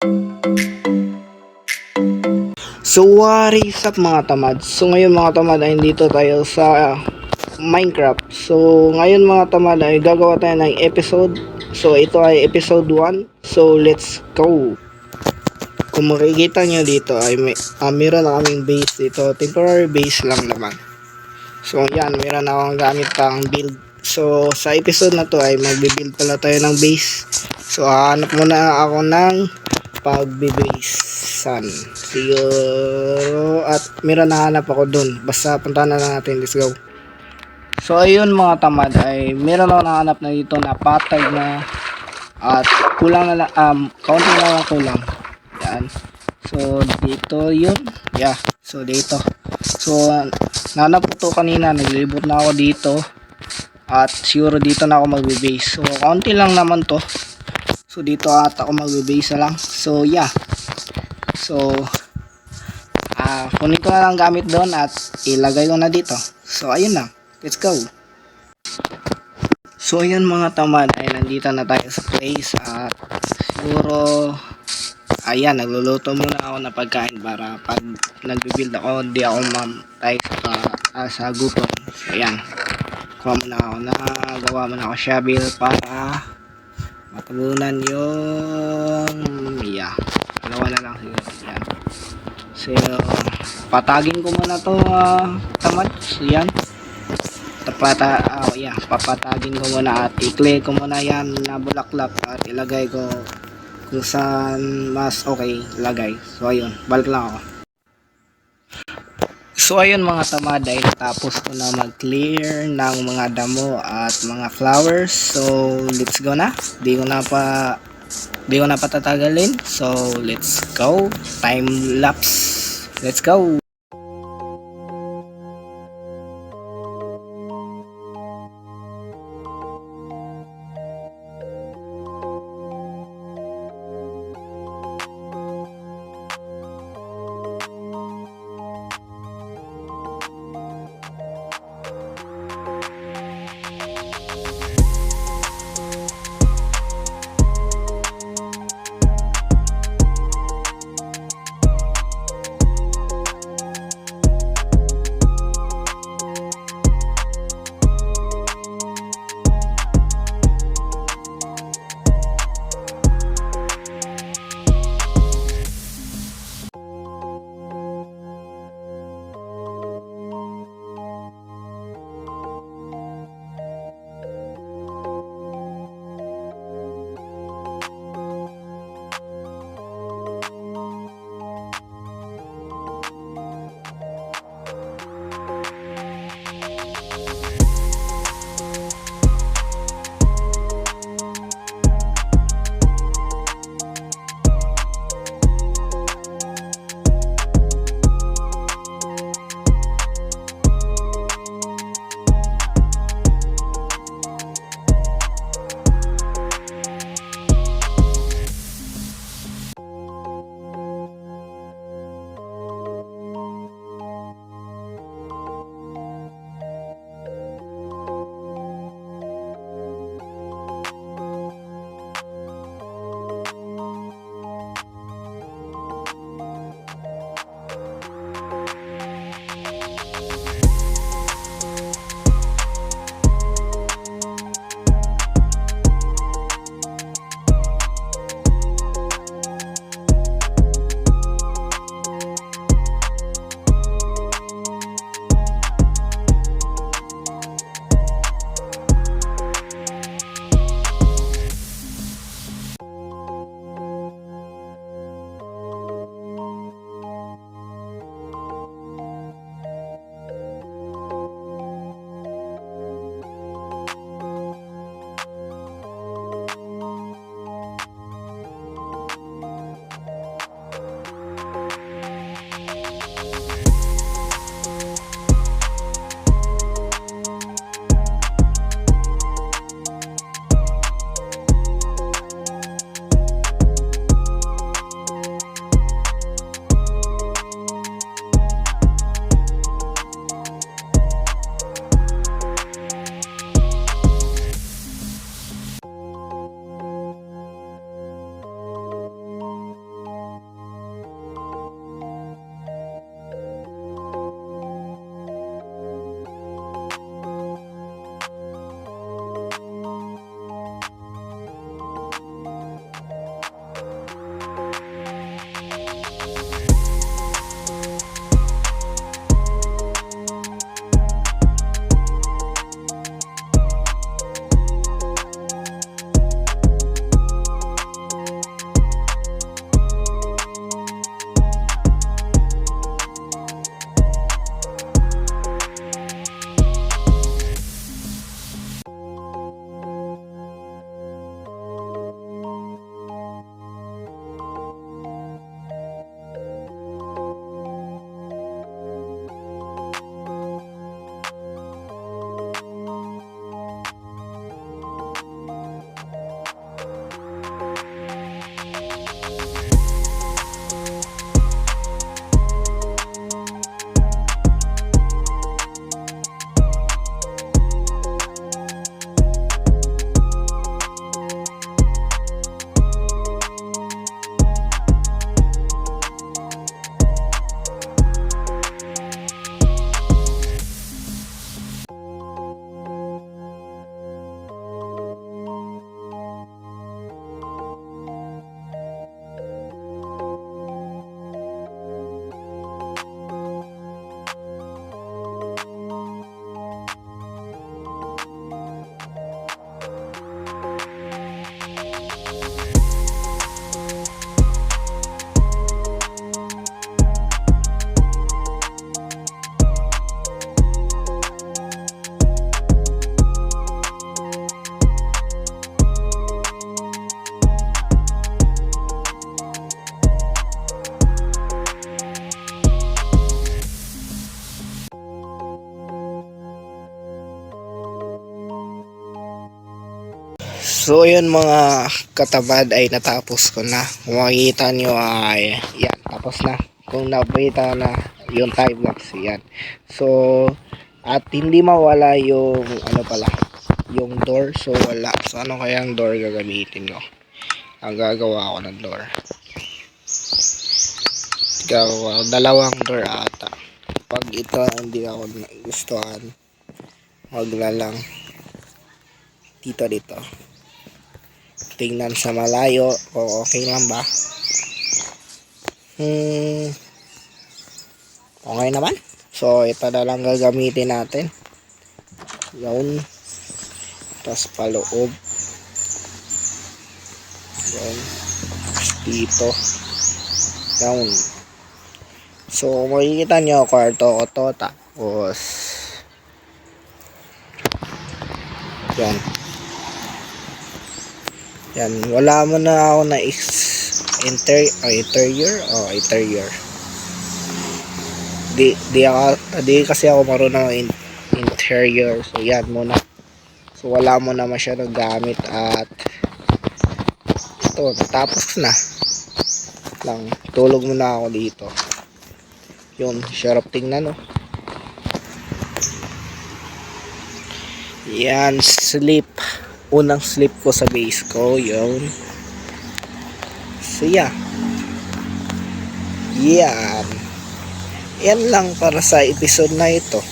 So what is up mga tamad? So ngayon mga tamad ay dito tayo sa Minecraft. So ngayon mga tamad ay gagawa tayo ng episode. So ito ay episode 1. So let's go. Kung makikita nyo dito ay meron na kaming base dito. Temporary base lang naman. So yan, meron akong gamit pang build. So sa episode na to ay magbe-build pala tayo ng base. So hanap muna ako ng pagbibasean siguro at meron nahanap ako dun, basta puntahan na lang natin, let's go. So ayun mga tamad ay meron ako nahanap na dito na patag na at kulang na lang, kaunti na lang kulang yan. So dito yun, yeah, so dito, so nahanap ko to kanina, naglibot na ako dito at siguro dito na ako magbe-base. So kaunti lang naman to. So dito ata ako magbe-base na lang. So yeah. So kunin ko na lang gamit doon at ilagay ko na dito. So ayun lang. Let's go. So ayun mga tamad ay nandito na tayo sa place at siguro ayan, nagluluto muna ako ng pagkain para pag nagbi-build ako di ako mamatay sa gutom. So ayan. Kuha muna ako na gawa muna ako shovel para matabunan yung dalawa na lang siguro yan. So patagin ko muna to tamad. So yan, papatagin ko muna at i-clear ko muna yan na bulaklak at ilagay ko kung saan mas okay ilagay. So ayun, balik lang ako. So ayun mga tamad ay natapos ko na mag-clear ng mga damo at mga flowers. So let's go na. Di ko na patatagalin. So let's go. Time lapse. Let's go. So ayun mga katamad ay natapos ko na. Kung makikita nyo ay yan, tapos na. Kung nakita na yung time lapse yan. So at hindi mawala yung ano pala, yung door. So wala. So ano kayang door gagamitin ko? Ang gagawa ko ng door. Gagawa dalawang door ata. Pag ito hindi ako gustuhan, wag na lang dito. Tingnan sa malayo kung okay lang ba. Okay naman. So ito na lang gagamitin natin. Yun. Tapos paloob. Yun. Dito. Yun. So makikita nyo kwarto ko to. Tapos yan. Yan, wala mo na ako na interior. Di kasi ako marunong interior. So yan muna. So wala mo na masyadong gamit at ito, natapos na. Lang, tulog muna ako dito. Yun, sarap tingnan, no. Yan, sleep. Unang sleep ko sa base ko, yun. So yeah. Yan lang para sa episode na ito.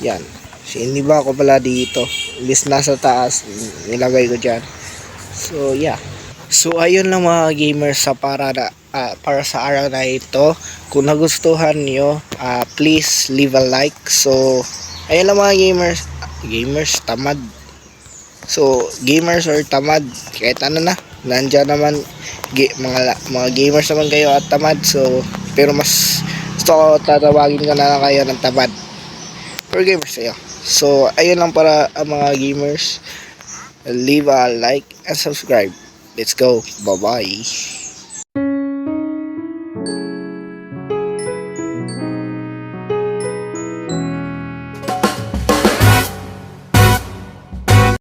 Yan. So, hindi ba ako pala dito? Imbis nasa taas, nilagay ko dyan. So yeah. So ayun lang mga gamers sa para sa araw na ito. Kung nagustuhan nyo, please leave a like. So ayun lang mga gamers tamad. So, gamers or tamad, kahit ano na, nandyan naman, mga gamers naman kayo at tamad. So, pero mas gusto ko tatawagin ko na lang kayo ng tamad. Pero gamers kayo. So, ayun lang para mga gamers. Leave a like and subscribe. Let's go. Bye-bye.